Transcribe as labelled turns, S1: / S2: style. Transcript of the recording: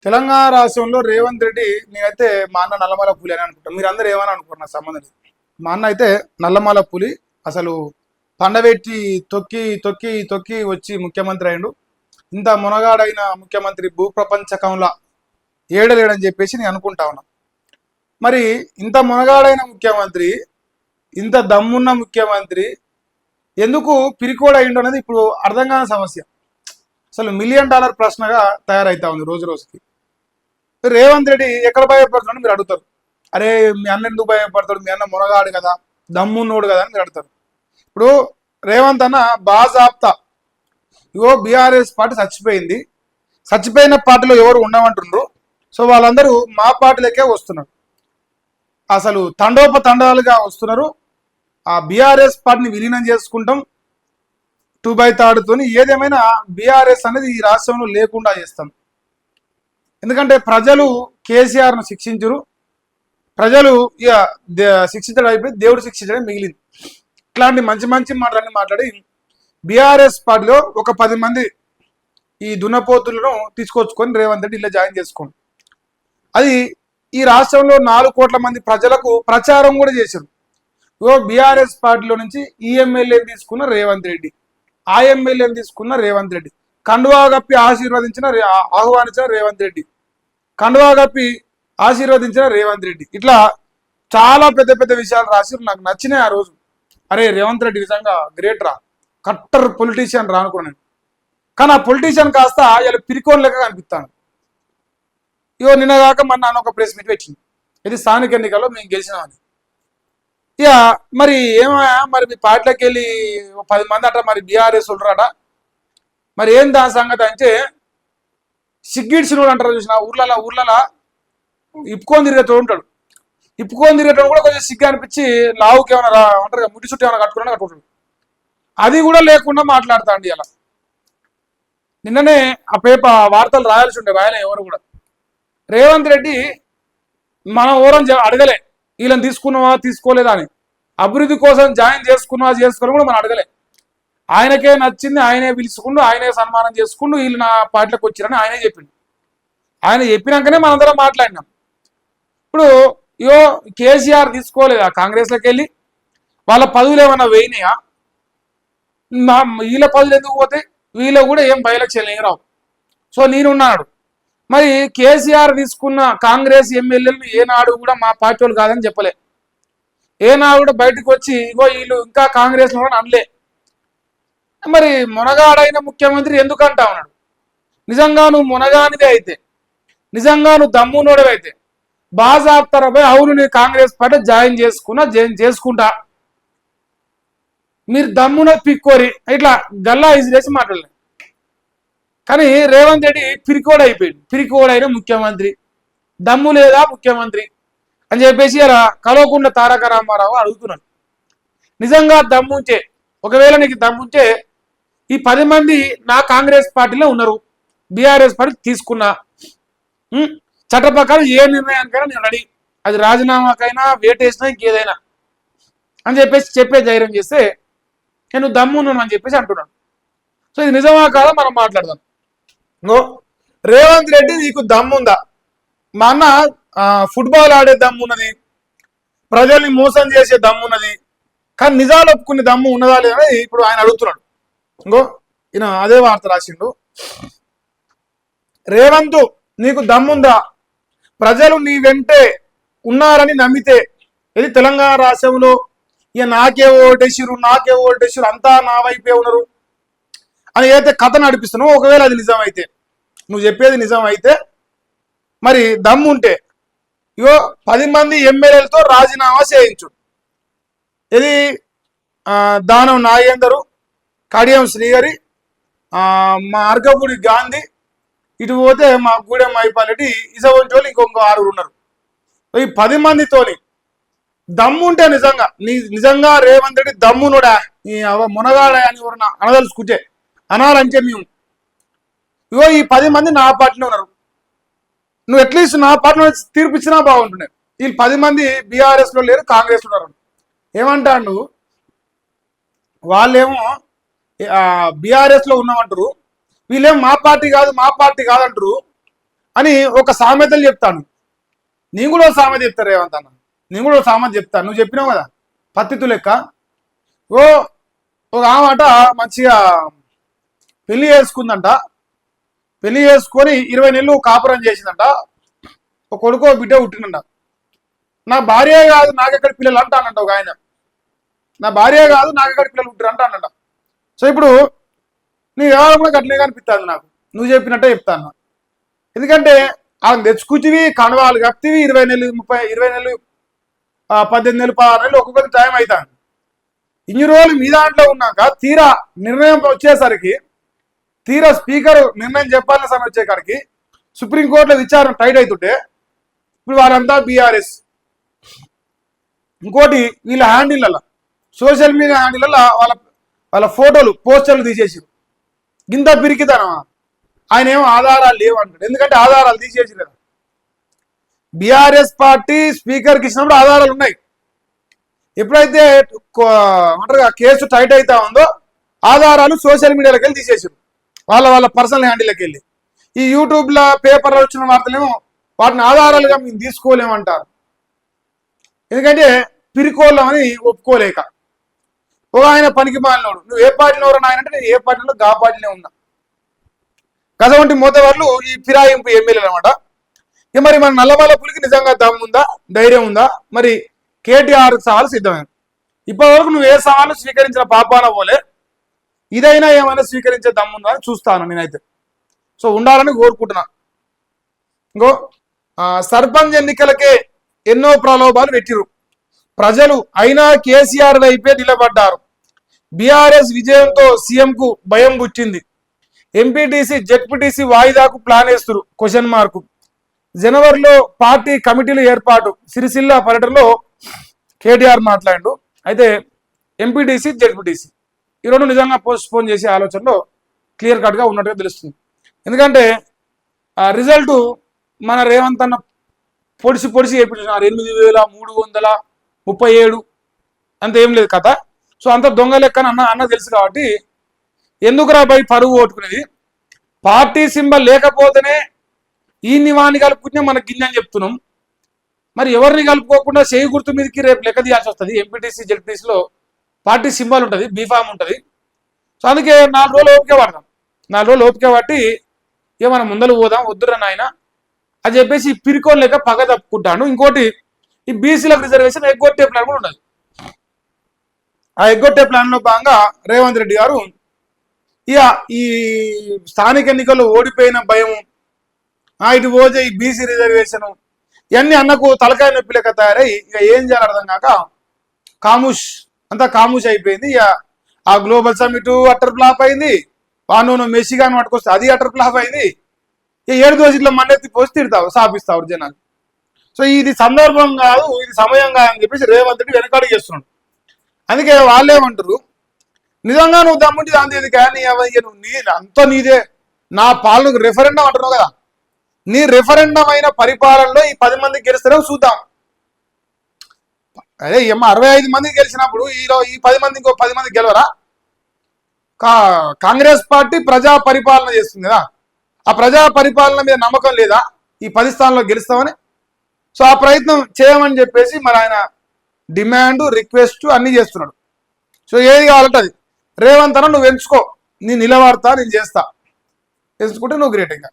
S1: తెలంగాణ రాష్ట్రంలో రేవంత్ రెడ్డి నేనైతే మా అన్న నల్లమల పులి అని అనుకుంటాను. మీరు అందరూ ఏమని అనుకోరు, నాకు సంబంధం లేదు. మా అన్న అయితే నల్లమల పులి. అసలు పండబెట్టి తొక్కి తొక్కి తొక్కి వచ్చి ముఖ్యమంత్రి అయిండు. ఇంత మునగాడైన ముఖ్యమంత్రి భూప్రపంచకంలా ఏడలేడని చెప్పేసి నేను అనుకుంటా ఉన్నా. మరి ఇంత మునగాడైన ముఖ్యమంత్రి, ఇంత దమ్మున్న ముఖ్యమంత్రి ఎందుకు పిరికోడ్ అయిండు అనేది ఇప్పుడు అర్థం కాని సమస్య. అసలు $1,000,000 ప్రశ్నగా తయారైతా ఉంది రోజు రోజుకి. రేవంత్ రెడ్డి ఎక్కడ భయపడుతున్నాడు మీరు అడుగుతారు. అరే మీ అన్న ఎందుకు భయపడతాడు, మీ అన్న మునగాడు కదా, దమ్మున్నోడు కదా అని మీరు అడుగుతారు. ఇప్పుడు రేవంత్ అన్న బాజాప్తా ఇగో బీఆర్ఎస్ పార్టీ చచ్చిపోయింది, చచ్చిపోయిన పార్టీలో ఎవరు ఉండమంటుండ్రు, సో వాళ్ళందరూ మా పార్టీలకే వస్తున్నారు, అసలు తండోపతండాలుగా వస్తున్నారు. ఆ బీఆర్ఎస్ పార్టీని విలీనం చేసుకుంటాం 2/3 ఏదేమైనా బీఆర్ఎస్ అనేది ఈ రాష్ట్రంలో లేకుండా చేస్తాం. ఎందుకంటే ప్రజలు కేసీఆర్ను శిక్షించరు, ప్రజలు ఇక శిక్షించడం అయిపోయి దేవుడు శిక్షించడం మిగిలింది. ఇట్లాంటి మంచి మంచి మాటలన్నీ మాట్లాడి బీఆర్ఎస్ పార్టీలో ఒక 10 మంది ఈ దున్నపోతులను తీసుకొచ్చుకొని రేవంత్ రెడ్డి ఇలా జాయిన్ చేసుకోండి. అది ఈ రాష్ట్రంలో 4 కోట్ల మంది ప్రజలకు ప్రచారం కూడా చేశారు. బీఆర్ఎస్ పార్టీలో నుంచి ఈ ఎమ్మెల్యేని తీసుకున్న రేవంత్ రెడ్డి, ఆ ఎమ్మెల్యేని తీసుకున్న రేవంత్ రెడ్డి, కండువా కప్పి ఆహ్వానించిన రేవంత్ రెడ్డి, కండువా కప్పి ఆశీర్వదించిన రేవంత్ రెడ్డి, ఇట్లా చాలా పెద్ద పెద్ద విషయాలు రాసి నాకు నచ్చినాయి ఆ రోజు. అరే రేవంత్ రెడ్డి నిజంగా గ్రేట్ రా, కట్టర్ పొలిటీషియన్ రా అనుకున్నాను. కానీ ఆ పొలిటీషియన్ కాస్త ఇలా పిరికోన్ లెక్క కనిపిస్తాను. ఇగో నిన్నగాక మన నాన్న ఒక ప్రెస్ మీట్ పెట్టింది, ఇది స్థానిక ఎన్నికల్లో మేము గెలిచినామని. ఇక మరి ఏమయ్యా, మరి మీ పార్టీలోకి వెళ్ళి 10 మంది అట మరి బీఆర్ఎస్ ఉండరాట, మరి ఏం దాని సంగతి అంటే సిగ్గిడ్సినోడు అంటారు చూసిన, ఊర్లలో ఇప్పుకొని తిరిగేటోడు ఉంటాడు. ఇప్పుకొని తిరిగేటోడు కూడా కొంచెం సిగ్గు అనిపించి లావుకి ఏమైనా అంటారు కదా, ముడి చుట్టూ ఏమైనా కట్టుకుంటాడు, అది కూడా లేకుండా మాట్లాడతా అండి. అలా నిన్ననే ఆ వార్తలు రాయాల్సి ఉండే, రాయలే ఎవరు కూడా. రేవంత్ రెడ్డి మనం ఎవరని అడగలే, వీళ్ళని తీసుకున్నావా తీసుకోలేదా అని, అభివృద్ధి కోసం జాయిన్ చేసుకున్నావా చేసుకోవాలి కూడా మనం అడగలే. ఆయనకే నచ్చింది, ఆయనే పిలుచుకుంటూ, ఆయనే సన్మానం చేసుకుంటూ వీళ్ళు నా పార్టీలోకి వచ్చారని ఆయనే చెప్పిండు. ఆయన చెప్పినాకనే మనందరం మాట్లాడినాం. ఇప్పుడు కేసీఆర్ తీసుకోలేదా కాంగ్రెస్లోకి వెళ్ళి, వాళ్ళ పదవులు ఏమన్నా వేయినాయా, వీళ్ళ పదవులు ఎందుకు పోతాయి, వీళ్ళ కూడా ఏం బై ఎలక్షన్ రావు. సో నేనున్నాడు. మరి కేసీఆర్ తీసుకున్న కాంగ్రెస్ ఎమ్మెల్యేలు ఏనాడు కూడా మా పార్టీ వాళ్ళు కాదని చెప్పలే, ఏనాడు కూడా బయటకు వచ్చి వీళ్ళు ఇంకా కాంగ్రెస్ లో అనలే. మరి మునగాడైన ముఖ్యమంత్రి ఎందుకంటా ఉన్నాడు? నిజంగా నువ్వు మునగానిదే అయితే, నిజంగా నువ్వు దమ్మునోడవైతే బాజాప్తారాబాయ్ అవును నేను కాంగ్రెస్ పార్టీ జాయిన్ చేసుకుంటా, మీరు దమ్మున పిక్కోరి ఇట్లా గల్లా ఇసిరేసి మాట్లాడలేదు. కానీ రేవంత్ రెడ్డి పిరికోడ్ అయిపోయాడు, పిరికోడైన ముఖ్యమంత్రి, దమ్ము లేదా ముఖ్యమంత్రి అని చెప్పేసి అలా కలవకుండా తారక రామారావు అడుగుతున్నాడు. నిజంగా దమ్ముంటే, ఒకవేళ నీకు దమ్ముంటే ఈ 10 మంది నా కాంగ్రెస్ పార్టీలో ఉన్నారు, బీఆర్ఎస్ పార్టీ తీసుకున్నా, చట్ట ప్రకారం ఏ నిర్ణయానికైనా నేను రెడీ, అది రాజీనామాకైనా వేటేసినా ఇంకేదైనా అని చెప్పేసి చెప్పే ధైర్యం చేస్తే నేను దమ్మున్నాను అని చెప్పేసి అంటున్నాను. సో ఇది నిజమా కాదా మనం మాట్లాడదాం. రేవంత్ రెడ్డి నీకు దమ్ముందా? మా అన్న ఫుట్బాల్ ఆడే దమ్మున్నది, ప్రజల్ని మోసం చేసే దమ్మున్నది, కానీ నిజాలు ఒప్పుకునే దమ్ము ఉన్నదా లేదని ఇప్పుడు ఆయన అడుగుతున్నాడు. ఈయన అదే వార్త రాసిండు. రేవంత్ నీకు దమ్ముందా? ప్రజలు నీ వెంటే ఉన్నారని నమ్మితే, ఇది తెలంగాణ రాష్ట్రంలో ఇక నాకే ఓటేసిరు అంతా నా వైపే ఉన్నారు అని ఏదైతే కథ నడిపిస్తున్నావు, ఒకవేళ అది నిజమైతే, నువ్వు చెప్పేది నిజమైతే, మరి దమ్ముంటే 10 మంది ఎమ్మెల్యేలతో రాజీనామా చేయించు. ఇది దానం నాగేందరు, కడియం శ్రీహరి, మా అర్కపూడి గాంధీ, ఇటు పోతే మా గూడెం మైపాలెడ్డి, ఇసవంటి వాళ్ళు ఇంకొక 6 ఉన్నారు. ఈ 10 మందితోని దమ్ముంటే నిజంగా రేవంత్ రెడ్డి దమ్మునుడా, ఈ మునగాడా అని ఎవరన్నా అనదలుచుకుంటే అనాలంటే మేము ఈ 10 మంది నా పార్టీలో ఉన్నారు, నువ్వు అట్లీస్ట్ నా పార్టీలో తీర్పు ఇచ్చినా బాగుంటున్నాయి. వీళ్ళు 10 మంది బీఆర్ఎస్ లో లేరు, కాంగ్రెస్ లో ఉన్నారు. ఏమంటాడు, వాళ్ళేమో బీఆర్ఎస్ లో ఉన్నామంటారు, వీళ్ళేమో మా పార్టీ కాదంటారు అని ఒక సామెతలు చెప్తాను. నేను కూడా ఒక సామెత చెప్తాను రేవంత్ అన్న, నేను కూడా ఒక సామెత చెప్తాను. నువ్వు చెప్పినావు కదా పత్తితు లెక్క. ఓ ఒక ఆమెట మంచిగా పెళ్లి చేసుకుందంట. పెళ్లి చేసుకొని 20 నెలలు కాపురం చేసిందంట. ఒక కొడుకో బిడ్డ పుట్టినంట. నా భార్య కాదు నాకెక్కడ పిల్లలు అంటానంట ఒక ఆయన. నా భార్య కాదు నాకెక్కడ పిల్లలు పుట్టారు అంటానంట. సో ఇప్పుడు నీ వ్యవహారం కూడా గట్లే కనిపిస్తుంది నాకు, నువ్వు చెప్పినట్టే చెప్తాను. ఎందుకంటే ఆమె తెచ్చుకుంటివి కణవాలు కప్తివి 20 నెలలు 20 నెలలు 18 నెలలు 16 నెలలు ఒక్కొక్కటి టైం అవుతాను. ఇన్ని రోజులు మీ దాంట్లో ఉన్నాక తీరా నిర్ణయం వచ్చేసరికి, తీరా స్పీకర్ నిర్ణయం చెప్పాలన్న సమయం వచ్చేకాడికి సుప్రీంకోర్టులో విచారణ టైట్ అవుతుంటే ఇప్పుడు వాళ్ళంతా బీఆర్ఎస్. ఇంకోటి వీళ్ళ హ్యాండిళ్ళ సోషల్ మీడియా హ్యాండిళ్ళ వాళ్ళ వాళ్ళ ఫోటోలు పోస్టర్లు తీసేసారు. ఇంత పిరికితనమా? ఆయన ఏమో ఆధారాలు లేవంటాడు. ఎందుకంటే ఆధారాలు తీసేసి కదా. బీఆర్ఎస్ పార్టీ స్పీకర్కి ఇచ్చినప్పుడు ఆధారాలు ఉన్నాయి. ఎప్పుడైతే అంటారుగా కేసు టైట్ అవుతా ఉందో ఆధారాలు సోషల్ మీడియాలోకి వెళ్ళి తీసేసారు, వాళ్ళ వాళ్ళ పర్సనల్ హ్యాండిల్లోకి వెళ్ళి. ఈ యూట్యూబ్లో పేపర్లో వచ్చిన వార్తలేమో వాటిని ఆధారాలుగా మేము తీసుకోలేమంటారు. ఎందుకంటే పిరికోళ్ళమని ఒప్పుకోలేక. ఒక ఆయన పనికి మాలినోడు, నువ్వు ఏ పార్టీలో ఎవరన్నా ఆయన అంటే నేను ఏ పార్టీలో గా పార్టీలో ఉన్నా. కసవంటి మోతవాళ్ళు ఈ ఫిరాయింపు ఎమ్మెల్యేలు అనమాట. ఇక మరి మన నల్లమల్ల పులికి నిజంగా దమ్ముందా, ధైర్యం ఉందా? మరి కేటీఆర్ సవాలు సిద్ధమైన. ఇప్పటి వరకు నువ్వు ఏ సవాలు స్వీకరించిన పాపాన పోలే, ఇదైనా ఏమైనా స్వీకరించే దమ్ముందా అని చూస్తాను నేనైతే. సో ఉండాలని కోరుకుంటున్నా. ఇంకో సర్పంచ్ ఎన్నికలకే ఎన్నో ప్రలోభాలు పెట్టిరు ప్రజలు, అయినా కేసీఆర్ వైపే నిలబడ్డారు. బీఆర్ఎస్ విజయంతో సీఎంకు భయం పుట్టింది. ఎంపీటీసీ జెడ్పీటీసీ వాయిదాకు ప్లాన్ వేస్తున్నారు క్వశ్చన్ మార్కు. జనవరిలో పార్టీ కమిటీలు ఏర్పాటు. సిరిసిల్ల పర్యటనలో కేటీఆర్ మాట్లాడు. అయితే ఎంపీటీసీ జెడ్పీటీసీ ఈ రెండు నిజంగా పోస్ట్పోన్ చేసే ఆలోచనలో క్లియర్ కట్గా ఉన్నట్టుగా తెలుస్తుంది. ఎందుకంటే ఆ రిజల్ట్ మన రేవంత్ అన్న పొడిసి చేయించినారు. 8,337 అంత ఏం లేదు కథ. సో అంత దొంగ లెక్కన అన్న తెలుసు కాబట్టి ఎందుకురా బై పరువు ఓటుకునేది. పార్టీ సింబల్ లేకపోతేనే ఈ నివాణి కలుపుకుంటే మనకు గిన్నె చెప్తున్నాం. మరి ఎవరిని కలుపుకోకుండా చేయి గుర్తు మీదకి రేపు లెక్క తీయాల్సి వస్తుంది. ఎంపీటీసీ జెడ్పీటీసీలో పార్టీ సింబల్ ఉంటుంది, బీఫామ్ ఉంటుంది. సో అందుకే 4 రోజులు ఓపిక పడదాం. 4 రోజులు ఓపిక పట్టి ఏమన్నా ముందలు పోదాం, వద్దురా నాయన అని చెప్పేసి పిరికోలు లేక పగ తప్పుకుంటాను. ఇంకోటి ఈ బీసీలకు రిజర్వేషన్ ఎగ్గొట్టే ప్లాన్ కూడా ఉండదు. ఆ ఎగ్గొట్టే ప్లాన్లో భాగంగా రేవంత్ రెడ్డి గారు ఇక ఈ స్థానిక ఎన్నికల్లో ఓడిపోయిన భయం, ఇటు పోతే ఈ బీసీ రిజర్వేషన్, ఇవన్నీ అన్నకు తలకాయ నొప్పి లెక్క తయారై ఇక ఏం చేయాలి అర్థం కాక అంతా కాముష్ అయిపోయింది. ఇక ఆ గ్లోబల్ సమిట్ అటర్ ఫ్లాప్ అయింది. వాను మెస్సిగాని పట్టుకొస్తే అది అటర్ ఫ్లాప్ అయింది. ఇక 7 రోజుల్లో మన్నెత్తి పోసి తిడతావు, సాపిస్తావు జనాలు. సో ఇది సందర్భం కాదు, ఇది సమయం కాదు అని చెప్పేసి రేవంత్ రెడ్డి వెనకాడి చేస్తున్నాడు. అందుకే వాళ్ళేమంటారు, నిజంగా నువ్వు దమ్ముంటి అంతేది కానీ నువ్వు అంతా నీదే, నా పాలనకు రెఫరెండం అంటున్నావు కదా, నీ రెఫరెండం అయిన పరిపాలనలో ఈ 10 మందికి గెలుస్తారో చూద్దాం. అదే 65 మందికి గెలిచినప్పుడు ఈ 10 మంది ఇంకో 10 మందికి గెలవరా? కాంగ్రెస్ పార్టీ ప్రజా పరిపాలన చేస్తుంది కదా, ఆ ప్రజా పరిపాలన మీద నమ్మకం లేదా ఈ 10 స్థానంలో గెలుస్తామని? సో ఆ ప్రయత్నం చేయమని చెప్పేసి మరి ఆయన డిమాండ్, రిక్వెస్ట్ అన్ని చేస్తున్నాడు. సో ఏది కావాలంటే అది రేవంత్ అన్న నువ్వు ఎంచుకో, నేను నిలబడతా, నేను చేస్తా, ఎంచుకుంటే నువ్వు గ్రేట్. ఇంకా